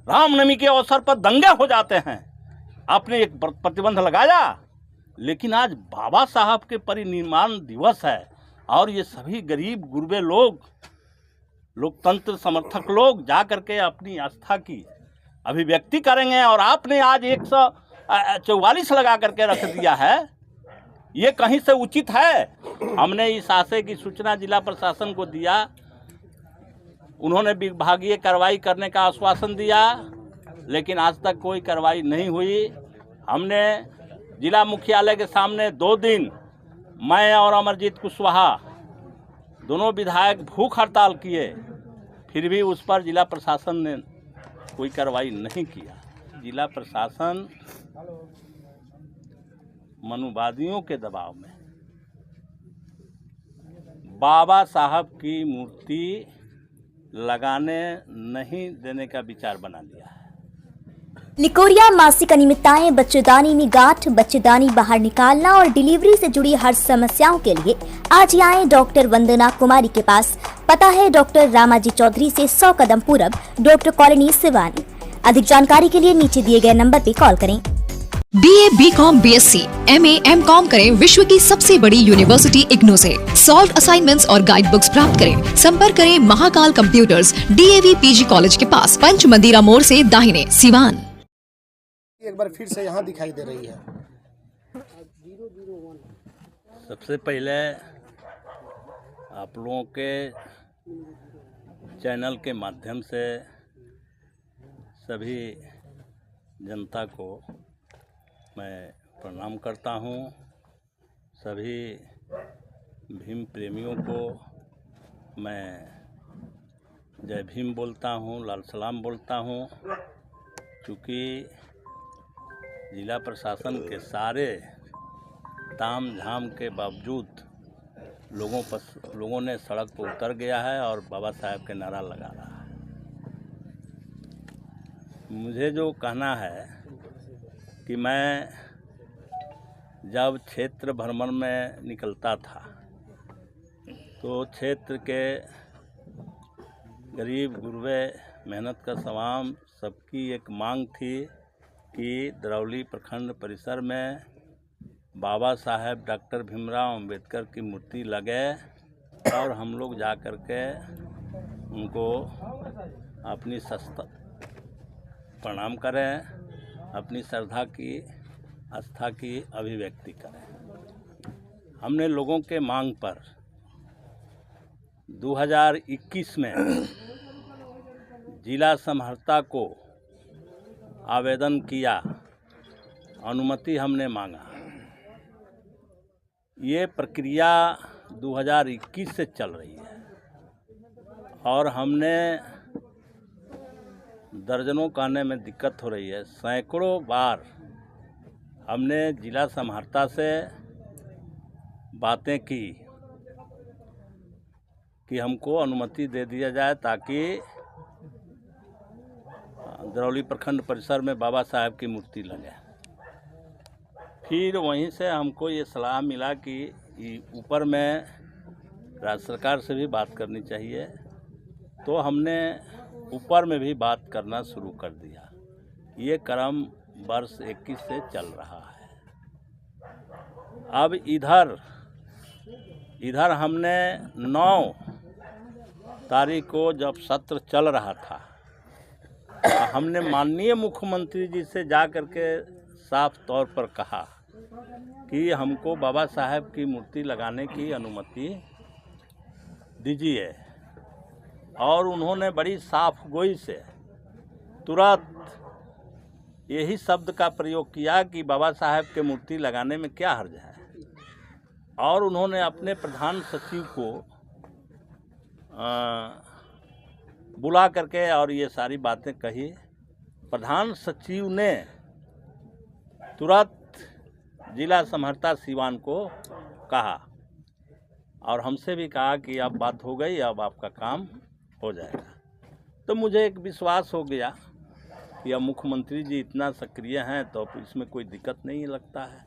रामनवमी के अवसर पर दंगे हो जाते हैं। आपने एक प्रतिबंध लगाया, लेकिन आज बाबा साहब के परिनिर्वाण दिवस है और ये सभी गरीब गुरबे लोग, लोकतंत्र समर्थक लोग जा करके अपनी आस्था की अभिव्यक्ति करेंगे और आपने आज 144 लगा करके रख दिया है। ये कहीं से उचित है? हमने इस आशय की सूचना जिला प्रशासन को दिया, उन्होंने विभागीय कार्रवाई करने का आश्वासन दिया, लेकिन आज तक कोई कार्रवाई नहीं हुई। हमने जिला मुख्यालय के सामने 2 दिन मैं और अमरजीत कुशवाहा दोनों विधायक भूख हड़ताल किए, फिर भी उस पर जिला प्रशासन ने कोई कार्रवाई नहीं किया। जिला प्रशासन मनुवादियों के दबाव में बाबा साहब की मूर्ति लगाने नहीं देने का विचार बना लिया है। निकोरिया मासिक अनियमितताएं, बच्चेदानी में गांठ, बच्चेदानी बाहर निकालना और डिलीवरी से जुड़ी हर समस्याओं के लिए आज ही आए डॉक्टर वंदना कुमारी के पास। पता है डॉक्टर रामाजी चौधरी से 100 कदम पूरब, डॉक्टर कॉलोनी सिवानी। अधिक जानकारी के लिए नीचे दिए गए नंबर पर कॉल करें। BA, BCom, BSc, MA, MCom करें विश्व की सबसे बड़ी यूनिवर्सिटी इग्नू से। सॉल्व असाइनमेंट्स और गाइड बुक्स प्राप्त करें। संपर्क करें Mahakal computers, DAV PG college के पास, पंच मंदिरा मोड़ से दाहिने, सिवान। एक बार फिर से यहाँ दिखाई दे रही है। सबसे पहले आप लोगों के चैनल के माध्यम से सभी जनता को मैं प्रणाम करता हूँ। सभी भीम प्रेमियों को मैं जय भीम बोलता हूँ, लाल सलाम बोलता हूँ। चूँकि जिला प्रशासन के सारे ताम झाम के बावजूद लोगों ने सड़क पर उतर गया है और बाबा साहब के नारा लगा रहा है। मुझे जो कहना है कि मैं जब क्षेत्र भ्रमण में निकलता था तो क्षेत्र के गरीब गुरबे मेहनत का तमाम सबकी एक मांग थी कि दरौली प्रखंड परिसर में बाबा साहेब डॉक्टर भीमराव अंबेडकर की मूर्ति लगे और हम लोग जा कर के उनको अपनी सस्ता प्रणाम करें, अपनी श्रद्धा की आस्था की अभिव्यक्ति करें। हमने लोगों के मांग पर 2021 में जिला समाहर्ता को आवेदन किया, अनुमति हमने मांगा। ये प्रक्रिया 2021 से चल रही है और हमने दर्जनों कहने में दिक्कत हो रही है। सैकड़ों बार हमने जिला समाहर्ता से बातें की कि हमको अनुमति दे दिया जाए ताकि दरौली प्रखंड परिसर में बाबा साहब की मूर्ति लगे। फिर वहीं से हमको ये सलाह मिला कि ऊपर में राज्य सरकार से भी बात करनी चाहिए, तो हमने ऊपर में भी बात करना शुरू कर दिया। ये क्रम वर्ष 21 से चल रहा है। अब इधर हमने 9 तारीख को जब सत्र चल रहा था, हमने माननीय मुख्यमंत्री जी से जा कर के साफ तौर पर कहा कि हमको बाबा साहब की मूर्ति लगाने की अनुमति दीजिए, और उन्होंने बड़ी साफ गोई से तुरंत यही शब्द का प्रयोग किया कि बाबा साहब के मूर्ति लगाने में क्या हर्ज है। और उन्होंने अपने प्रधान सचिव को बुला करके और ये सारी बातें कही। प्रधान सचिव ने तुरंत जिला समाहर्ता सिवान को कहा और हमसे भी कहा कि अब बात हो गई, अब आपका काम हो जाएगा। तो मुझे एक विश्वास हो गया कि अब मुख्यमंत्री जी इतना सक्रिय हैं तो इसमें कोई दिक्कत नहीं लगता है।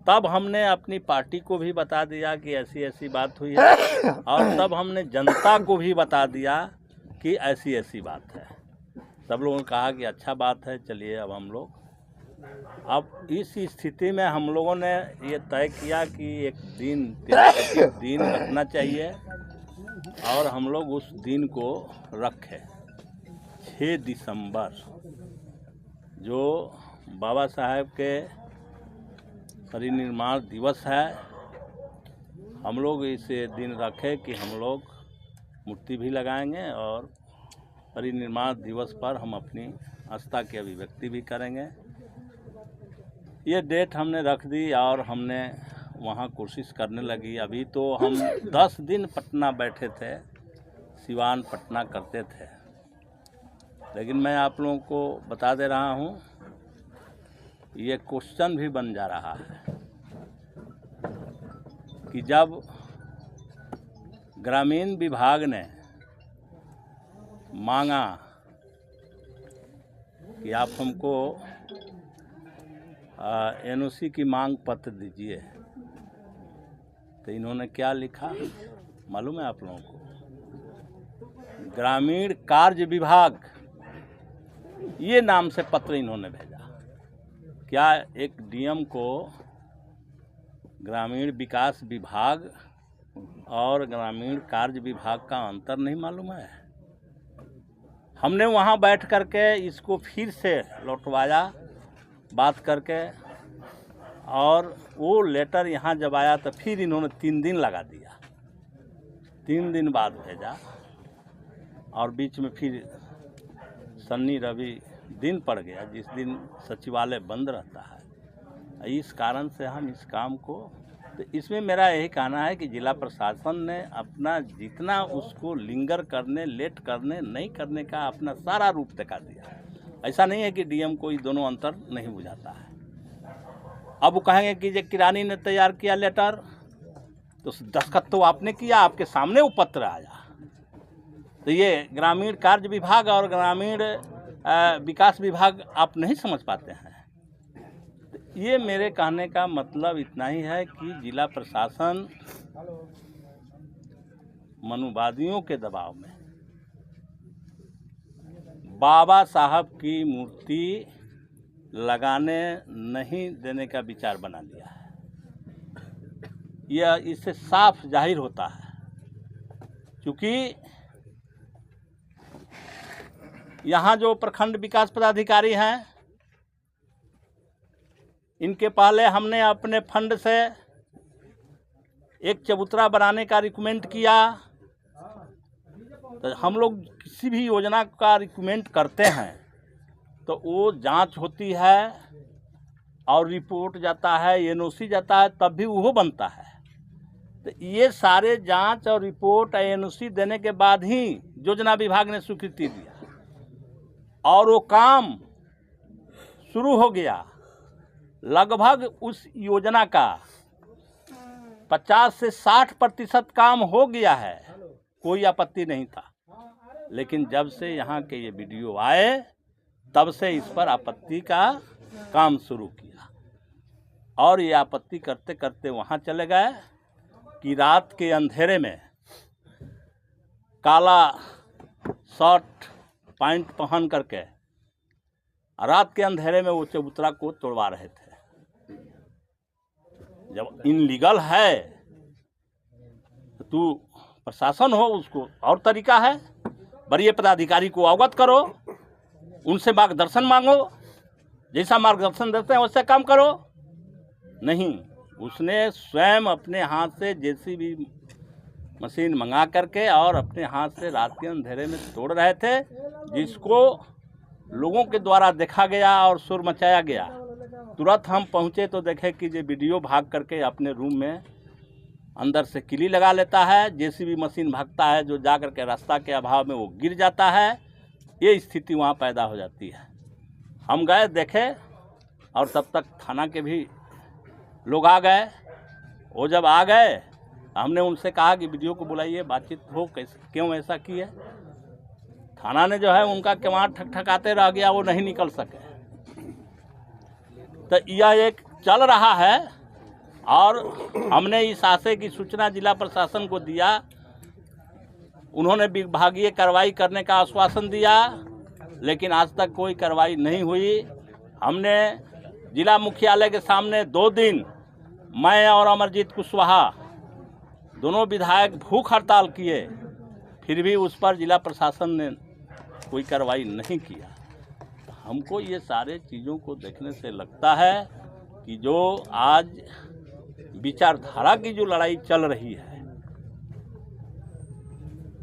तब हमने अपनी पार्टी को भी बता दिया कि ऐसी ऐसी बात हुई है, और तब हमने जनता को भी बता दिया कि ऐसी ऐसी बात है। सब लोगों ने कहा कि अच्छा बात है, चलिए अब हम लोग अब इस स्थिति में हम लोगों ने ये तय किया कि एक दिन रखना चाहिए और हम लोग उस दिन को रखें 6 दिसंबर, जो बाबा साहेब के परिनिर्वाण दिवस है। हम लोग इसे दिन रखें कि हम लोग मूर्ति भी लगाएंगे और परिनिर्वाण दिवस पर हम अपनी आस्था की अभिव्यक्ति भी करेंगे। ये डेट हमने रख दी और हमने वहाँ कोशिश करने लगी। अभी तो हम 10 दिन पटना बैठे थे, सिवान पटना करते थे, लेकिन मैं आप लोगों को बता दे रहा हूँ, ये क्वेश्चन भी बन जा रहा है कि जब ग्रामीण विभाग ने मांगा कि आप हमको एनओसी की मांग पत्र दीजिए, तो इन्होंने क्या लिखा मालूम है आप लोगों को? ग्रामीण कार्य विभाग, ये नाम से पत्र इन्होंने भेजा। क्या एक डीएम को ग्रामीण विकास विभाग और ग्रामीण कार्य विभाग का अंतर नहीं मालूम है? हमने वहाँ बैठ करके इसको फिर से लौटवाया बात करके, और वो लेटर यहाँ जब आया तो फिर इन्होंने 3 दिन लगा दिया। 3 दिन बाद भेजा और बीच में फिर शनि रवि दिन पड़ गया, जिस दिन सचिवालय बंद रहता है। इस कारण से हम इस काम को, तो इसमें मेरा यही कहना है कि जिला प्रशासन ने अपना जितना उसको लिंगर करने, लेट करने, नहीं करने का अपना सारा रूप दिखा दिया। ऐसा नहीं है कि डीएम को ये दोनों अंतर नहीं बुझाता है। अब वो कहेंगे कि जो किरानी ने तैयार किया लेटर, तो दस्तखत तो आपने किया, आपके सामने वो पत्र आया। तो ये ग्रामीण कार्य विभाग और ग्रामीण विकास विभाग आप नहीं समझ पाते हैं। तो ये मेरे कहने का मतलब इतना ही है कि जिला प्रशासन मनुवादियों के दबाव में बाबा साहब की मूर्ति लगाने नहीं देने का विचार बना लिया है। यह इससे साफ जाहिर होता है, क्योंकि यहाँ जो प्रखंड विकास पदाधिकारी हैं, इनके पहले हमने अपने फंड से एक चबूतरा बनाने का रिकमेंड किया। तो हम लोग किसी भी योजना का रिकमेंड करते हैं तो वो जांच होती है और रिपोर्ट जाता है, एनओसी जाता है, तब भी वो बनता है। तो ये सारे जांच और रिपोर्ट एनओसी देने के बाद ही योजना विभाग ने स्वीकृति दिया और वो काम शुरू हो गया। लगभग उस योजना का 50 से 60% काम हो गया है, कोई आपत्ति नहीं था। लेकिन जब से यहाँ के ये वीडियो आए, तब से इस पर आपत्ति का काम शुरू किया और ये आपत्ति करते करते वहाँ चले गए कि रात के अंधेरे में काला शर्ट पैंट पहन करके रात के अंधेरे में वो चबूतरा को तोड़वा रहे थे। जब इनलीगल है तो तू प्रशासन हो, उसको और तरीका है, वरीय पदाधिकारी को अवगत करो, उनसे मार्गदर्शन मांगो, जैसा मार्गदर्शन देते हैं वैसे काम करो। नहीं, उसने स्वयं अपने हाथ से जेसीबी मशीन मंगा करके और अपने हाथ से रात के अंधेरे में तोड़ रहे थे, जिसको लोगों के द्वारा देखा गया और शोर मचाया गया। तुरंत हम पहुंचे तो देखे कि ये वीडियो भाग करके अपने रूम में अंदर से किली लगा लेता है, जेसीबी मशीन भागता है, जो जा करके रास्ता के अभाव में वो गिर जाता है। ये स्थिति वहाँ पैदा हो जाती है। हम गए देखे और तब तक थाना के भी लोग आ गए। वो जब आ गए हमने उनसे कहा कि वीडियो को बुलाइए, बातचीत हो, कैसे क्यों ऐसा किए। थाना ने जो है उनका केवाड़ ठकठकाते रह गया, वो नहीं निकल सके। तो यह एक चल रहा है और हमने इस आशय की सूचना जिला प्रशासन को दिया। उन्होंने विभागीय कार्रवाई करने का आश्वासन दिया लेकिन आज तक कोई कार्रवाई नहीं हुई। हमने जिला मुख्यालय के सामने 2 दिन मैं और अमरजीत कुशवाहा दोनों विधायक भूख हड़ताल किए, फिर भी उस पर जिला प्रशासन ने कोई कार्रवाई नहीं किया। तो हमको ये सारे चीज़ों को देखने से लगता है कि जो आज विचारधारा की जो लड़ाई चल रही है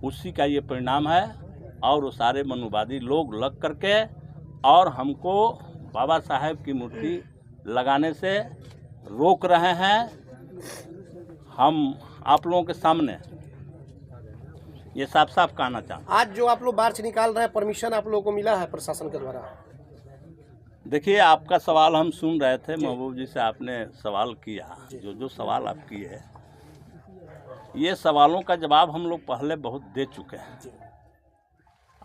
उसी का ये परिणाम है। और वो सारे मनुवादी लोग लग करके और हमको बाबा साहेब की मूर्ति लगाने से रोक रहे हैं। हम आप लोगों के सामने ये साफ साफ कहना चाहते हैं। आज जो आप लोग मार्च निकाल रहे हैं, परमिशन आप लोगों को मिला है प्रशासन के द्वारा? देखिए, आपका सवाल हम सुन रहे थे, महबूब जी से आपने सवाल किया, जो सवाल आप किए, ये सवालों का जवाब हम लोग पहले बहुत दे चुके हैं।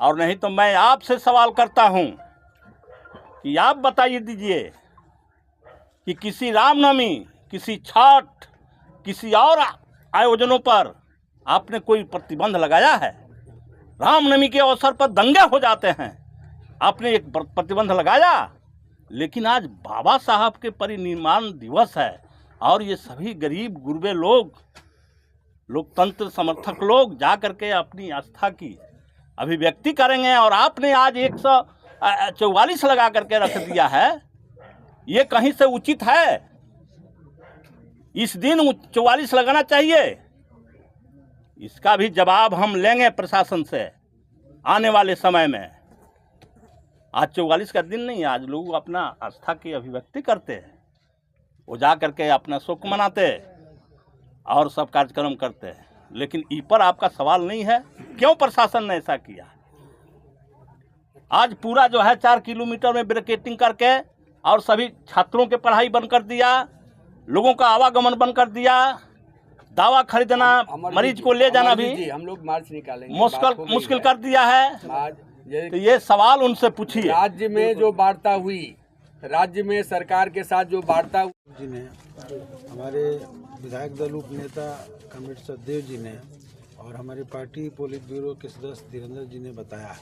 और नहीं तो मैं आपसे सवाल करता हूं कि आप बताइए दीजिए कि किसी रामनवमी, किसी छठ, किसी और आयोजनों पर आपने कोई प्रतिबंध लगाया है? रामनवमी के अवसर पर दंगे हो जाते हैं, आपने एक प्रतिबंध लगाया? लेकिन आज बाबा साहब के परिनिर्वाण दिवस है और ये सभी गरीब गुरबे लोग, लोकतंत्र समर्थक लोग जा करके अपनी आस्था की अभिव्यक्ति करेंगे और आपने आज 144 लगा करके रख दिया है। ये कहीं से उचित है? इस दिन 44 लगाना चाहिए? इसका भी जवाब हम लेंगे प्रशासन से आने वाले समय में। आज 44 का दिन नहीं है, आज लोग अपना आस्था की अभिव्यक्ति करते हैं, वो जा करके अपना शोक मनाते और सब कार्यक्रम करते हैं। लेकिन इस पर आपका सवाल नहीं है, क्यों प्रशासन ने ऐसा किया? आज पूरा जो है 4 किलोमीटर में बैरिकेडिंग करके और सभी छात्रों के पढ़ाई बंद कर दिया, लोगों का आवागमन बंद कर दिया, दवा खरीदना, मरीज को ले जाना भी हम लोग मार्च निकालेंगे, मुश्किल कर दिया है। तो ये सवाल उनसे पूछिए। राज्य में जो वार्ता हुई, राज्य में सरकार के साथ जो वार्ता जी ने, हमारे विधायक दल उप नेता कमरेड सचदेव जी ने और हमारी पार्टी पोलित ब्यूरो के सदस्य धीरेन्द्र जी ने बताया।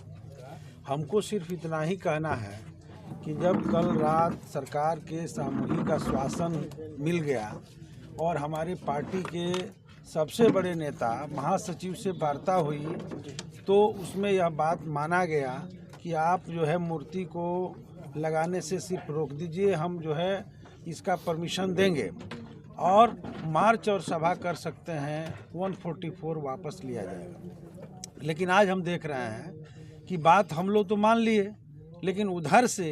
हमको सिर्फ इतना ही कहना है कि जब कल रात सरकार के सामूहिक आश्वासन मिल गया और हमारे पार्टी के सबसे बड़े नेता महासचिव से वार्ता हुई तो उसमें यह बात माना गया कि आप जो है मूर्ति को लगाने से सिर्फ रोक दीजिए, हम जो है इसका परमिशन देंगे और मार्च और सभा कर सकते हैं, 144 वापस लिया जाएगा। लेकिन आज हम देख रहे हैं कि बात हम लोग तो मान लिए, लेकिन उधर से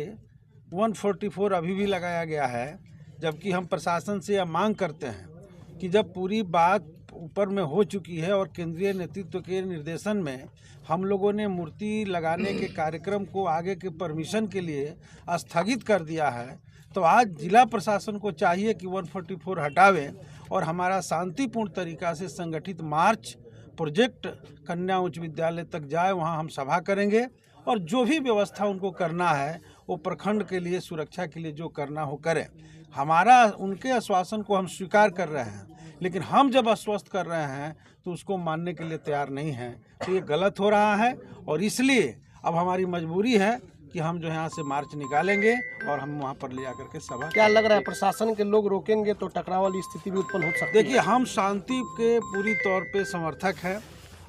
144 अभी भी लगाया गया है, जबकि हम प्रशासन से यह मांग करते हैं कि जब पूरी बात ऊपर में हो चुकी है और केंद्रीय नेतृत्व के निर्देशन में हम लोगों ने मूर्ति लगाने के कार्यक्रम को आगे के परमिशन के लिए स्थगित कर दिया है, तो आज जिला प्रशासन को चाहिए कि 144 हटावे और हमारा शांतिपूर्ण तरीका से संगठित मार्च प्रोजेक्ट कन्या उच्च विद्यालय तक जाए, वहां हम सभा करेंगे और जो भी व्यवस्था उनको करना है वो प्रखंड के लिए सुरक्षा के लिए जो करना हो करें। हमारा उनके आश्वासन को हम स्वीकार कर रहे हैं, लेकिन हम जब आश्वस्त कर रहे हैं तो उसको मानने के लिए तैयार नहीं हैं, तो ये गलत हो रहा है और इसलिए अब हमारी मजबूरी है कि हम जो यहाँ से मार्च निकालेंगे और हम वहाँ पर ले जाकर के सभा। क्या लग रहा है प्रशासन के लोग रोकेंगे तो टकराव वाली स्थिति भी उत्पन्न हो सकती है? देखिए, हम शांति के पूरी तौर पे समर्थक हैं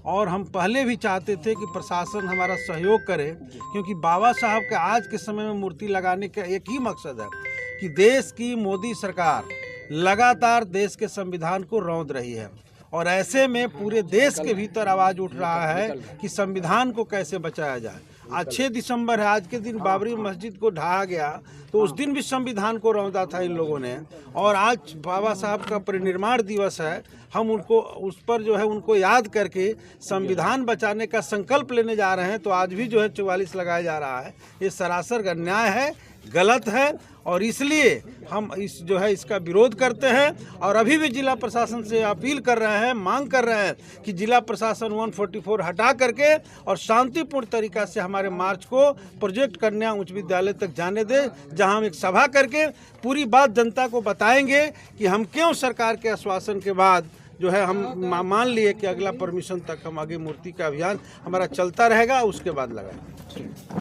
और हम पहले भी चाहते थे कि प्रशासन हमारा सहयोग करे, क्योंकि बाबा साहब के आज के समय में मूर्ति लगाने का एक ही मकसद है कि देश की मोदी सरकार लगातार देश के संविधान को रौंद रही है और ऐसे में पूरे देश के भीतर आवाज़ उठ रहा है कि संविधान को कैसे बचाया जाए। आज 6 दिसंबर है, आज के दिन बाबरी मस्जिद को ढहा गया, तो उस दिन भी संविधान को रौंदा था इन लोगों ने, और आज बाबा साहब का परिनिर्वाण दिवस है, हम उनको उस पर जो है उनको याद करके संविधान बचाने का संकल्प लेने जा रहे हैं, तो आज भी जो है 44 लगाया जा रहा है। ये सरासर अन्याय है, गलत है और इसलिए हम जो है इसका विरोध करते हैं और अभी भी जिला प्रशासन से अपील कर रहे हैं, मांग कर रहे हैं कि जिला प्रशासन 144 हटा करके और शांतिपूर्ण तरीका से हमारे मार्च को प्रोजेक्ट कन्या उच्च विद्यालय तक जाने दे, जहां हम एक सभा करके पूरी बात जनता को बताएंगे कि हम क्यों सरकार के आश्वासन के बाद जो है हम मान लिए कि अगला परमिशन तक हम आगे मूर्ति का अभियान हमारा चलता रहेगा, उसके बाद लगाएंगे।